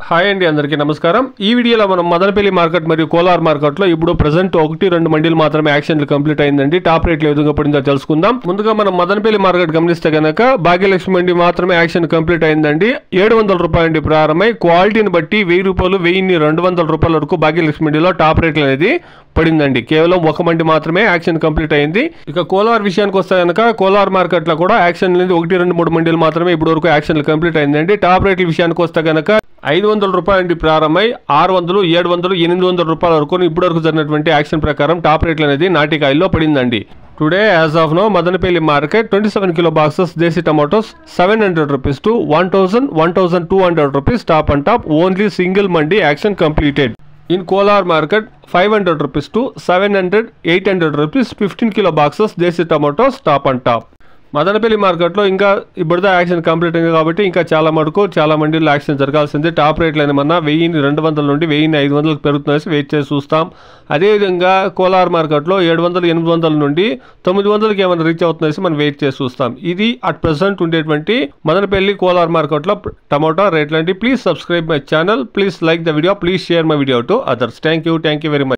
Hi అండి, అందరికీ నమస్కారం. ఈ వీడియోలో మనం మదనపల్లి మార్కెట్ మరియు కోలార్ మార్కెట్లో ఇప్పుడు ప్రెజెంట్ 1-2 మండీలు మాత్రమే యాక్షన్లు కంప్లీట్ అయిందండి. టాప్ రేట్లు ఏ విధంగా పడిందో తెలుసుకుందాం. ముందుగా మనం మదనపల్లి మార్కెట్ గమనిస్తే కనుక భాగ్యలక్ష్మి మండి మాత్రమే యాక్షన్ కంప్లీట్ అయిందండి. 700 రూపాయల నుండి ప్రారంభమై క్వాలిటీని బట్టి 1000 రూపాయలు 1200 రూపాయల వరకు భాగ్యలక్ష్మి మండిలో టాప్ రేట్లు అనేది పడిందండి. కేవలం ఒక మండి మాత్రమే యాక్షన్ కంప్లీట్ అయింది. ఇక కోలార్ విషయానికి వస్తే కనుక కోలార్ మార్కెట్ లో కూడా యాక్షన్ అనేది 1, 2, 3 మండీలు మాత్రమే ఇప్పుడు వరకు యాక్షన్లు కంప్లీట్ అయిందండి. టాప్ రేట్ల విషయానికి వస్తే కనుక 500 రూపాయల నుండి ప్రారంభమై 600, 700, 800 రూపాయల వరకు ఇప్పటి వరకు జరిగినటువంటి యాక్షన్ ప్రకారం టాప్ రేట్లు అనేది నాటికాయల్లో పడిందండి. Today as of now Madanapalle market 27 kilo boxes desi tomatoes 700 rupees to 1200 rupees top and top only single mandi auction completed. In Kolar market 500 rupees to 700, 800 rupees 15 kilo boxes desi tomatoes top and top. Madanapalle మార్కెట్లో ఇంకా ఇప్పుడుదా action complete అయింది కాబట్టి ఇంకా చాలా మటుకు చాలా మండీలో action జరగాల్సిందే. Top రేట్లు ఏమన్నా 1200 నుండి 1500 పెరుగుతున్నాయి, వెయిట్ చేసి చూస్తాం. అదేవిధంగా కోలార్ మార్కెట్లో 700, 800 నుండి 900కి ఏమైనా రీచ్ అవుతున్నాయి, మనం వెయిట్ చేసి చూస్తాం. ఇది అట్ ప్రెసెంట్ ఉండేటువంటి మదనపల్లి కోలార్ మార్కెట్లో టమాటా రేట్లు అండి. Please subscribe my channel, please like the video, please share my video to others. Thank you very much.